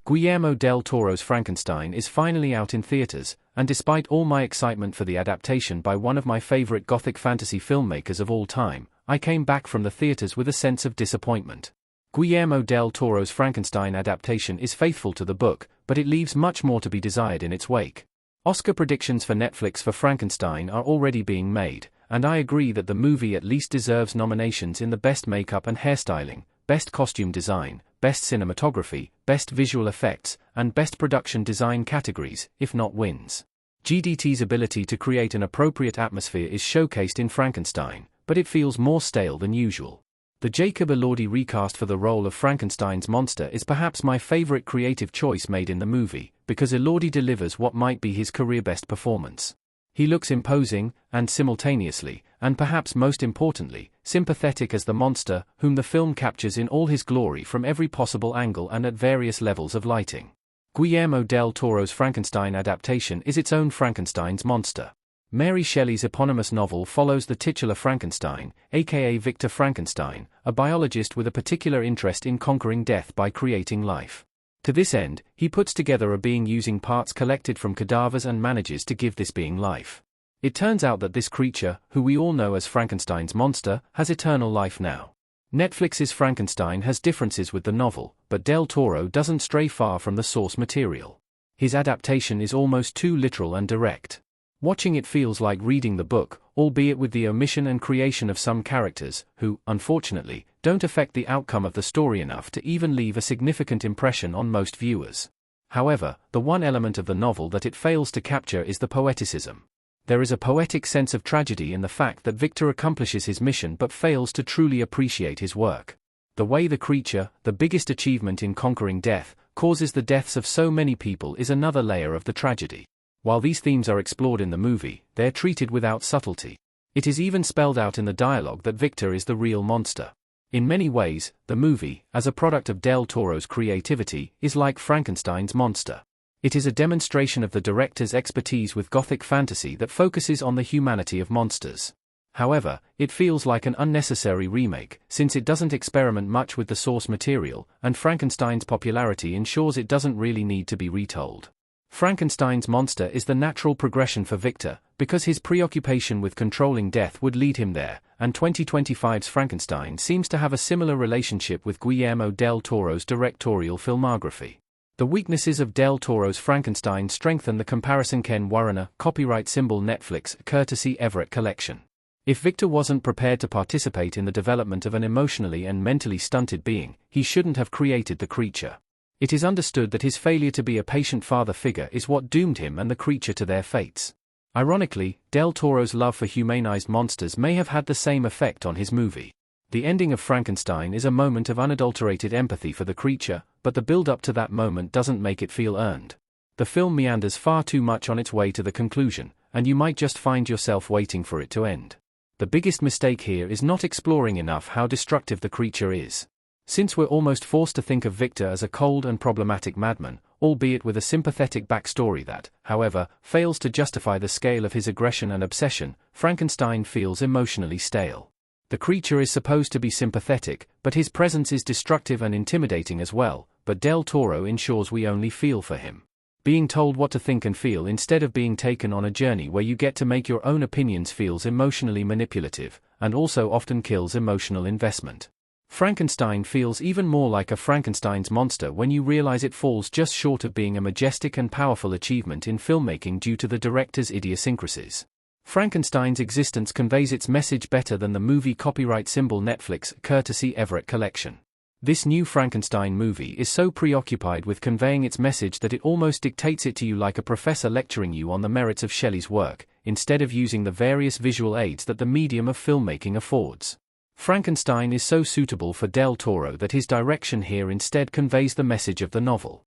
Guillermo Del Toro's Frankenstein is finally out in theaters, and despite all my excitement for the adaptation by one of my favorite gothic fantasy filmmakers of all time, I came back from the theaters with a sense of disappointment. Guillermo Del Toro's Frankenstein adaptation is faithful to the book, but it leaves much more to be desired in its wake. Oscar predictions for Netflix for Frankenstein are already being made, and I agree that the movie at least deserves nominations in the Best Makeup and Hairstyling, Best Costume Design, Best Cinematography, Best Visual Effects, and Best Production Design categories, if not wins. GDT's ability to create an appropriate atmosphere is showcased in Frankenstein, but it feels more stale than usual. The Jacob Elordi recast for the role of Frankenstein's monster is perhaps my favorite creative choice made in the movie, because Elordi delivers what might be his career-best performance. He looks imposing, and simultaneously, and perhaps most importantly, sympathetic as the monster, whom the film captures in all his glory from every possible angle and at various levels of lighting. Guillermo del Toro's Frankenstein adaptation is its own Frankenstein's monster. Mary Shelley's eponymous novel follows the titular Frankenstein, aka Victor Frankenstein, a biologist with a particular interest in conquering death by creating life. To this end, he puts together a being using parts collected from cadavers and manages to give this being life. It turns out that this creature, who we all know as Frankenstein's monster, has eternal life now. Netflix's Frankenstein has differences with the novel, but Del Toro doesn't stray far from the source material. His adaptation is almost too literal and direct. Watching it feels like reading the book, albeit with the omission and creation of some characters, who, unfortunately, don't affect the outcome of the story enough to even leave a significant impression on most viewers. However, the one element of the novel that it fails to capture is the poeticism. There is a poetic sense of tragedy in the fact that Victor accomplishes his mission but fails to truly appreciate his work. The way the creature, the biggest achievement in conquering death, causes the deaths of so many people is another layer of the tragedy. While these themes are explored in the movie, they're treated without subtlety. It is even spelled out in the dialogue that Victor is the real monster. In many ways, the movie, as a product of Del Toro's creativity, is like Frankenstein's monster. It is a demonstration of the director's expertise with gothic fantasy that focuses on the humanity of monsters. However, it feels like an unnecessary remake, since it doesn't experiment much with the source material, and Frankenstein's popularity ensures it doesn't really need to be retold. Frankenstein's monster is the natural progression for Victor, because his preoccupation with controlling death would lead him there, and 2025's Frankenstein seems to have a similar relationship with Guillermo del Toro's directorial filmography. The weaknesses of Del Toro's Frankenstein strengthen the comparison. Ken Warrener, copyright symbol Netflix, courtesy Everett Collection. If Victor wasn't prepared to participate in the development of an emotionally and mentally stunted being, he shouldn't have created the creature. It is understood that his failure to be a patient father figure is what doomed him and the creature to their fates. Ironically, Del Toro's love for humanized monsters may have had the same effect on his movie. The ending of Frankenstein is a moment of unadulterated empathy for the creature, but the build-up to that moment doesn't make it feel earned. The film meanders far too much on its way to the conclusion, and you might just find yourself waiting for it to end. The biggest mistake here is not exploring enough how destructive the creature is. Since we're almost forced to think of Victor as a cold and problematic madman, albeit with a sympathetic backstory that, however, fails to justify the scale of his aggression and obsession, Frankenstein feels emotionally stale. The creature is supposed to be sympathetic, but his presence is destructive and intimidating as well, but Del Toro ensures we only feel for him. Being told what to think and feel instead of being taken on a journey where you get to make your own opinions feels emotionally manipulative, and also often kills emotional investment. Frankenstein feels even more like a Frankenstein's monster when you realize it falls just short of being a majestic and powerful achievement in filmmaking due to the director's idiosyncrasies. Frankenstein's existence conveys its message better than the movie copyright symbol Netflix, courtesy Everett Collection. This new Frankenstein movie is so preoccupied with conveying its message that it almost dictates it to you like a professor lecturing you on the merits of Shelley's work, instead of using the various visual aids that the medium of filmmaking affords. Frankenstein is so suitable for Del Toro that his direction here instead conveys the message of the novel.